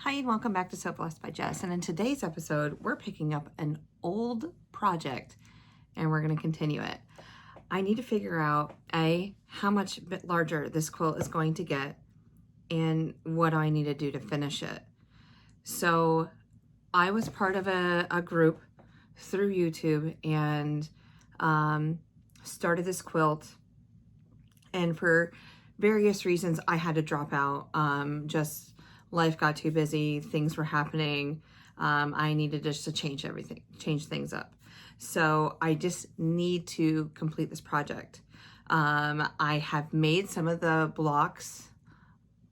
Hi and welcome back to So Blessed by Jess. And in today's episode, we're picking up an old project and we're going to continue it. I need to figure out how much bit larger this quilt is going to get and what I need to do to finish it. So I was part of a group through YouTube and started this quilt, and for various reasons I had to drop out. Just life got too busy, things were happening. I needed just to change things up. So I just need to complete this project. I have made some of the blocks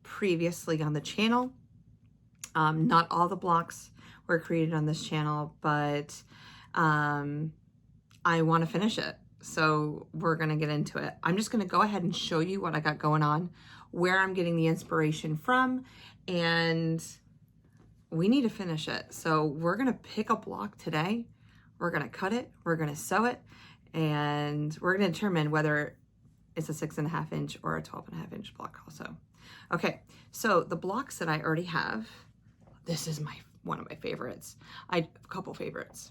previously on the channel. Not all the blocks were created on this channel, but I want to finish it. So we're going to get into it. I'm just going to go ahead and show you what I got going on, where I'm getting the inspiration from, and we need to finish it. So we're going to pick a block today. We're going to cut it. We're going to sew it, and we're going to determine whether it's a 6.5 inch or a 12.5 inch block also. Okay, so the blocks that I already have, this is one of my favorites. I have a couple favorites.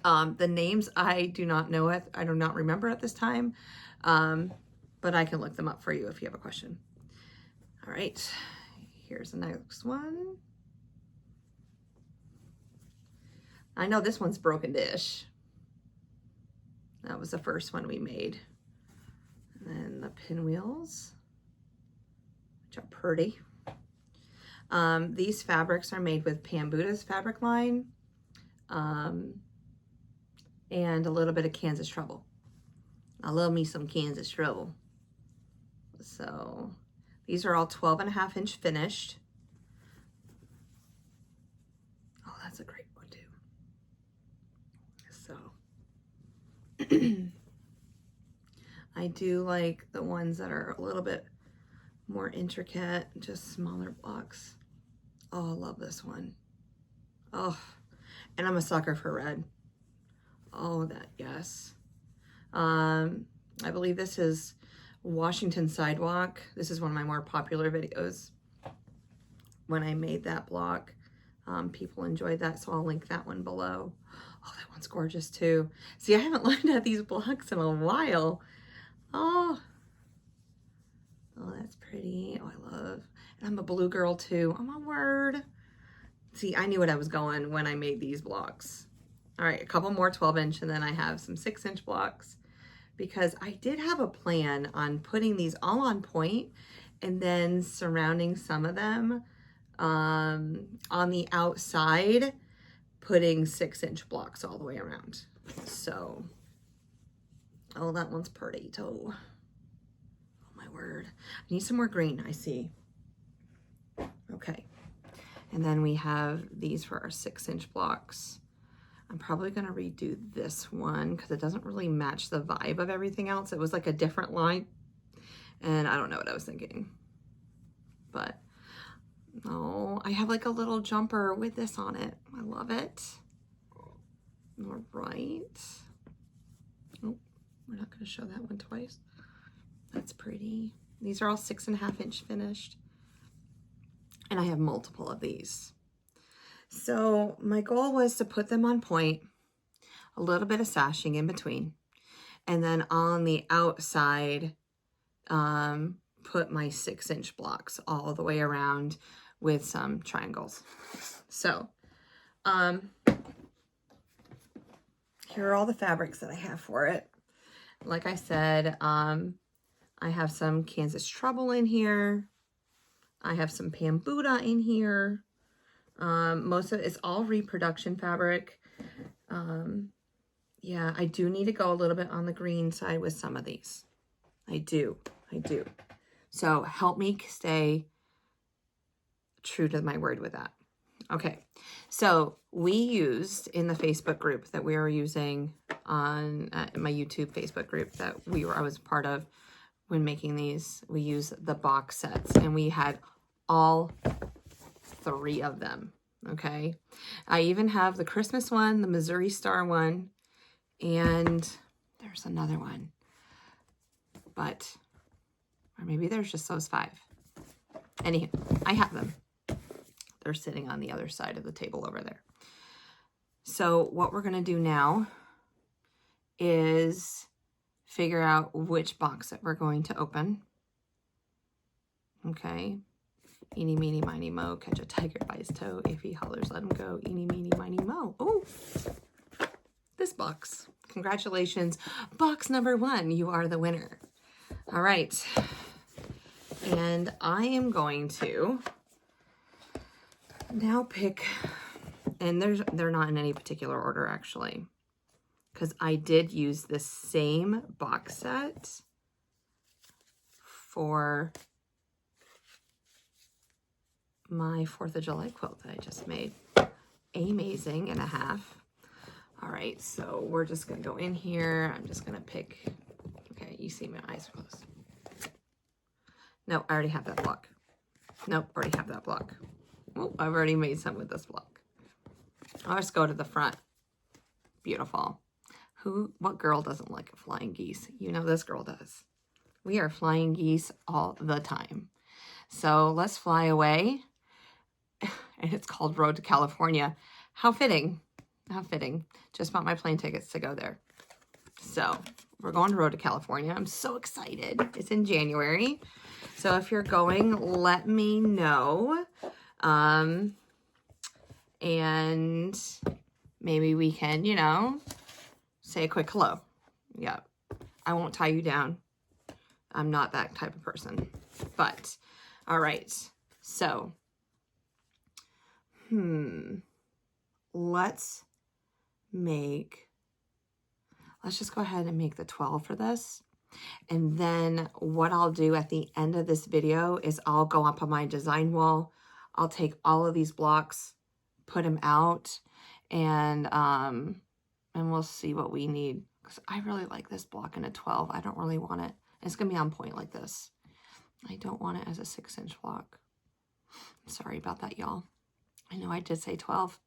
The names I do not know it. I do not remember at this time, but I can look them up for you if you have a question. All right, here's the next one. I know this one's Broken Dish. That was the first one we made. And then the pinwheels, which are pretty. These fabrics are made with Pambuda's fabric line. And a little bit of Kansas Trouble. I love me some Kansas Trouble. So these are all 12.5 inch finished. Oh, that's a great one too. So I do like the ones that are a little bit more intricate, just smaller blocks. Oh, I love this one. Oh, and I'm a sucker for red. Oh, that, yes. I believe this is Washington Sidewalk. This is one of my more popular videos. When I made that block, people enjoyed that, so I'll link that one below. Oh, that one's gorgeous too. See, I haven't looked at these blocks in a while. Oh, that's pretty. Oh, I love. And I'm a blue girl too. Oh, my word. See, I knew what I was going when I made these blocks. All right, a couple more 12 inch, and then I have some 6 inch blocks, because I did have a plan on putting these all on point and then surrounding some of them on the outside, putting 6 inch blocks all the way around. So, oh, that one's pretty too. Oh my word. I need some more green, I see. Okay. And then we have these for our 6 inch blocks. I'm probably going to redo this one because it doesn't really match the vibe of everything else. It was like a different line, and I don't know what I was thinking. But, oh, I have like a little jumper with this on it. I love it. All right. Oh, we're not going to show that one twice. That's pretty. These are all 6.5 inch finished. And I have multiple of these. So my goal was to put them on point, a little bit of sashing in between, and then on the outside, put my 6 inch blocks all the way around with some triangles. So, here are all the fabrics that I have for it. Like I said, I have some Kansas Trouble in here. I have some Pambuda in here. Most of it's all reproduction fabric. Yeah, I do need to go a little bit on the green side with some of these. I do. So help me stay true to my word with that. Okay, so we used in the Facebook group that we were using on my YouTube Facebook group that I was part of when making these, we used the box sets, and we had all 3 of them. Okay, I even have the Christmas one, the Missouri Star one, and there's another one, or maybe there's just those 5. Anywho, I have them. they're sitting on the other side of the table over there. So what we're going to do now is figure out which box that we're going to open. Okay. Eeny, meeny, miny, mo, catch a tiger by his toe. If he hollers, let him go. Eeny, meeny, miny, mo. Oh, this box. Congratulations. Box number 1. You are the winner. All right. And I am going to now pick, and they're not in any particular order actually, because I did use the same box set for my 4th of July quilt that I just made. Amazing and a half. All right, so we're just gonna go in here. I'm just gonna pick, okay, you see my eyes are closed. No, I already have that block. Nope, already have that block. Oh, I've already made some with this block. I'll just go to the front. Beautiful. What girl doesn't like a flying geese? You know this girl does. We are flying geese all the time. So let's fly away. And it's called Road to California. How fitting. How fitting. Just bought my plane tickets to go there. So we're going to Road to California. I'm so excited. It's in January. So if you're going, let me know. And maybe we can, you know, say a quick hello. Yeah. I won't tie you down. I'm not that type of person. But, all right. So, let's just go ahead and make the 12 for this. And then what I'll do at the end of this video is I'll go up on my design wall. I'll take all of these blocks, put them out, and we'll see what we need. Because I really like this block in a 12. I don't really want it. It's going to be on point like this. I don't want it as a 6-inch block. Sorry about that, y'all. I know I did say 12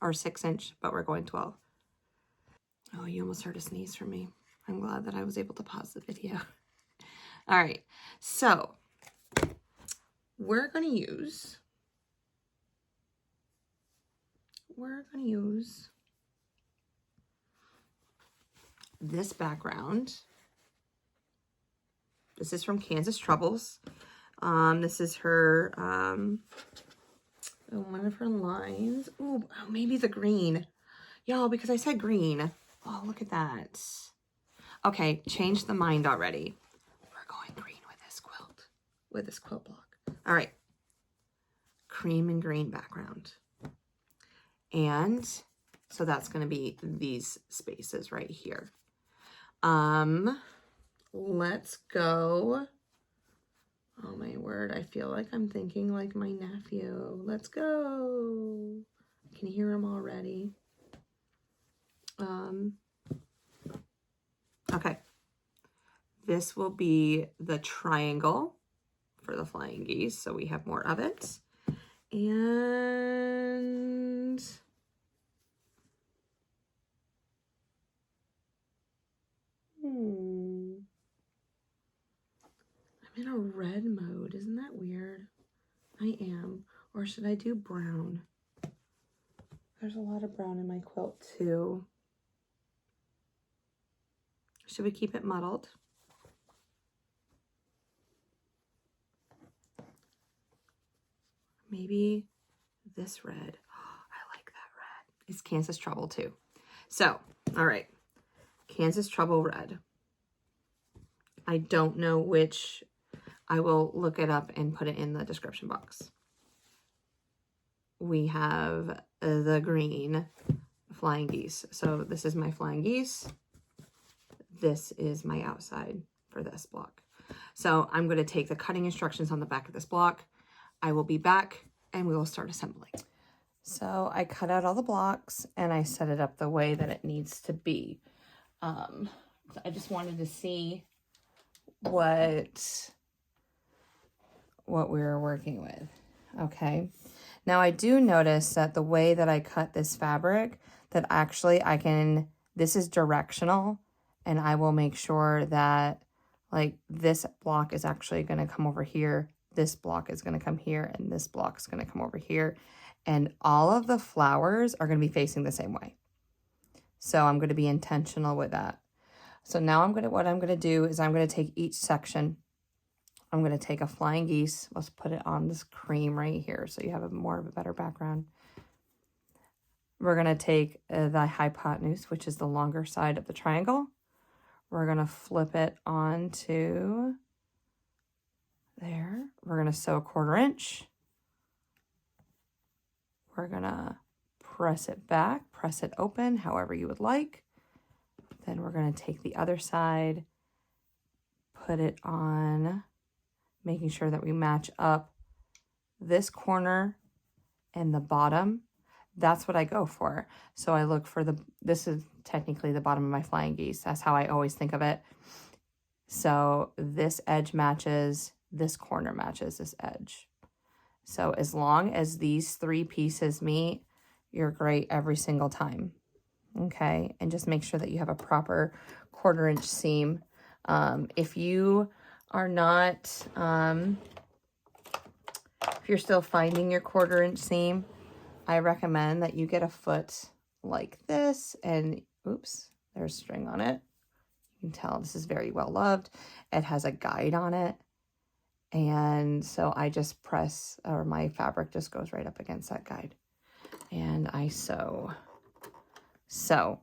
or 6-inch, but we're going 12. Oh, you almost heard a sneeze from me. I'm glad that I was able to pause the video. All right, so we're going to use this background. This is from Kansas Troubles. This is her, one of her lines. Ooh, oh, maybe the green. Y'all, because I said green. Oh, look at that. Okay, changed the mind already. We're going green with this quilt block. All right. Cream and green background. And so that's going to be these spaces right here. Let's go. Oh my word, I feel like I'm thinking like my nephew. Let's go. I can hear him already. Okay. This will be the triangle for the flying geese, so we have more of it. And I'm in a red mode. Isn't that weird? I am. Or should I do brown? There's a lot of brown in my quilt too. Should we keep it muddled? Maybe this red. Oh, I like that red. It's Kansas Trouble too. So, all right. Kansas Trouble red. I don't know which. I will look it up and put it in the description box. We have the green flying geese. So this is my flying geese. This is my outside for this block. So I'm going to take the cutting instructions on the back of this block. I will be back and we will start assembling. So I cut out all the blocks and I set it up the way that it needs to be. I just wanted to see what we were working with. Okay. Now I do notice that the way that I cut this fabric, that actually this is directional, and I will make sure that like this block is actually going to come over here this block is going to come here and this block is going to come over here. And all of the flowers are going to be facing the same way. So I'm going to be intentional with that. So now what I'm going to do is I'm going to take each section. I'm going to take a flying geese. Let's put it on this cream right here so you have a more of a better background. We're going to take the hypotenuse, which is the longer side of the triangle. We're going to flip it onto there. We're going to sew 1/4 inch. We're going to press it back, press it open, however you would like. Then we're going to take the other side, put it on, making sure that we match up this corner and the bottom. That's what I go for. So I look for this is technically the bottom of my flying geese. That's how I always think of it. So this edge matches, this corner matches this edge. So as long as these 3 pieces meet, you're great every single time. Okay, and just make sure that you have a proper 1/4 inch seam. If you are not, if you're still finding your 1/4 inch seam, I recommend that you get a foot like this, and oops, there's string on it. You can tell this is very well loved. It has a guide on it. And so I just press, or my fabric just goes right up against that guide. And I sew. So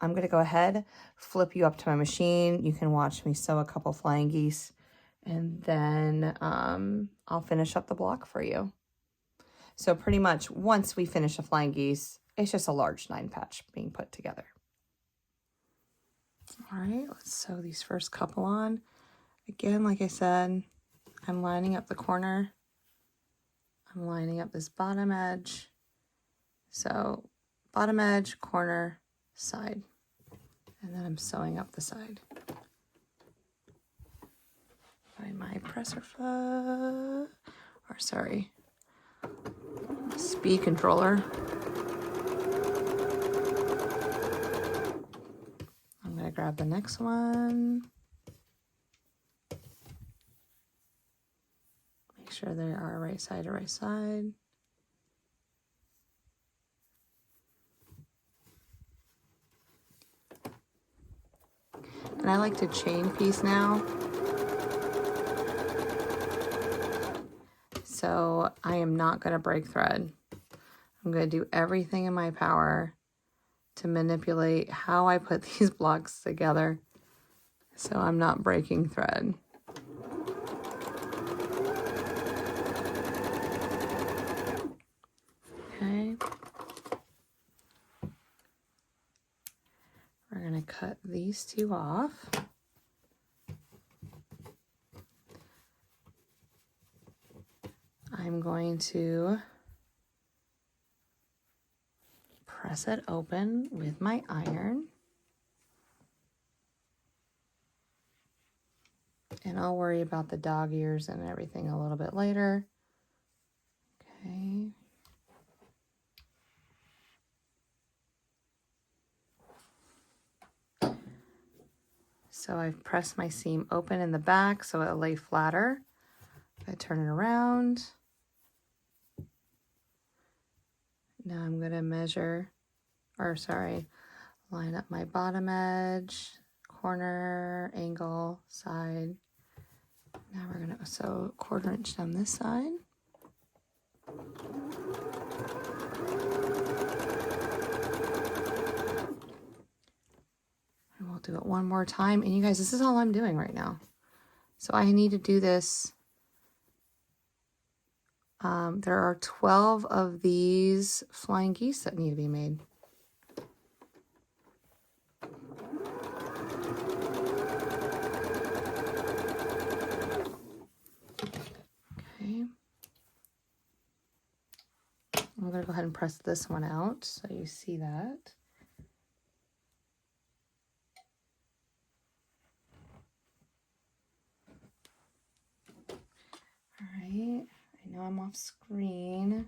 I'm going to go ahead, flip you up to my machine. You can watch me sew a couple flying geese. And then I'll finish up the block for you. So pretty much once we finish the flying geese, it's just a large 9 patch being put together. All right, let's sew these first couple on. Again, like I said, I'm lining up the corner. I'm lining up this bottom edge. So bottom edge, corner, side. And then I'm sewing up the side. Find my presser foot, or sorry, speed controller. I'm gonna grab the next one. Make sure they are right side to right side. And I like to chain piece now. So I am not going to break thread. I'm going to do everything in my power to manipulate how I put these blocks together so I'm not breaking thread. Okay. We're going to cut these 2 off. I'm going to press it open with my iron. And I'll worry about the dog ears and everything a little bit later. Okay. So I've pressed my seam open in the back so it'll lay flatter. If I turn it around, now I'm going to measure, or sorry, line up my bottom edge, corner, angle, side. Now we're going to sew 1/4 inch down this side. And we'll do it one more time. And you guys, this is all I'm doing right now. So I need to do this. There are 12 of these flying geese that need to be made. Okay. I'm going to go ahead and press this one out so you see that. All right. I know I'm off screen.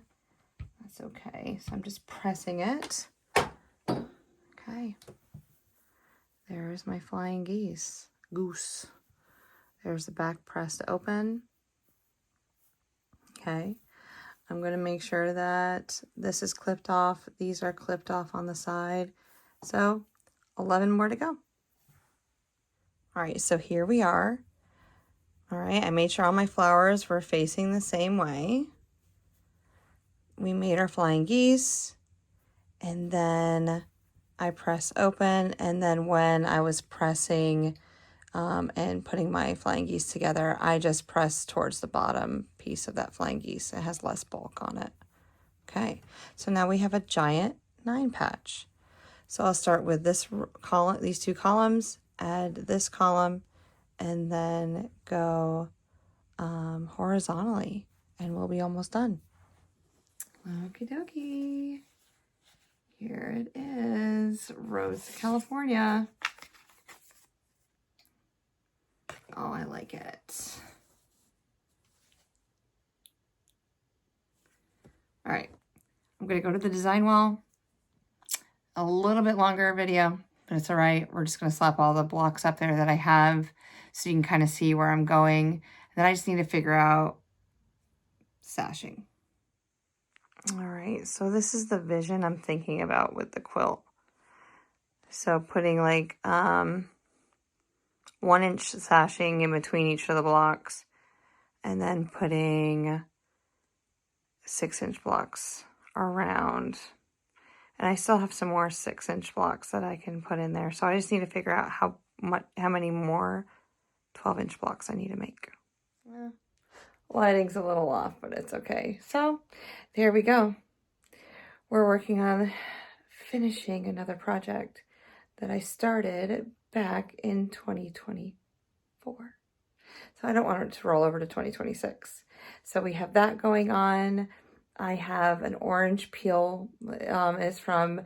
That's okay. So I'm just pressing it. Okay. There's my flying goose. There's the back pressed open. Okay. I'm going to make sure that this is clipped off. These are clipped off on the side. So 11 more to go. All right, so here we are. All right, I made sure all my flowers were facing the same way. We made our flying geese, and then I press open, and then when I was pressing and putting my flying geese together, I just press towards the bottom piece of that flying geese. It has less bulk on it. Okay, so now we have a giant 9 patch. So I'll start with this column, these 2 columns, add this column, and then go horizontally, and we'll be almost done. Okie dokie. Here it is, Rose, California. Oh, I like it. All right, I'm gonna go to the design wall. A little bit longer video, but it's all right. We're just gonna slap all the blocks up there that I have so you can kind of see where I'm going. And then I just need to figure out sashing. All right, so this is the vision I'm thinking about with the quilt. So putting like 1-inch sashing in between each of the blocks, and then putting 6-inch blocks around. And I still have some more 6-inch blocks that I can put in there. So I just need to figure out how many more 12-inch blocks I need to make. Lighting's a little off, but it's okay. So there we go. We're working on finishing another project that I started back in 2024. So I don't want it to roll over to 2026. So we have that going on. I have an orange peel. It's from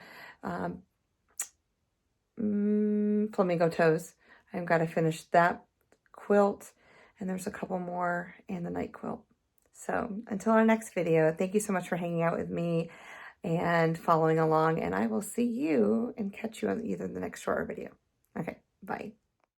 Flamingo Toes. I've got to finish that quilt. And there's a couple more and the night quilt. So until our next video, thank you so much for hanging out with me and following along. And I will see you and catch you on either the next short video. Okay, bye.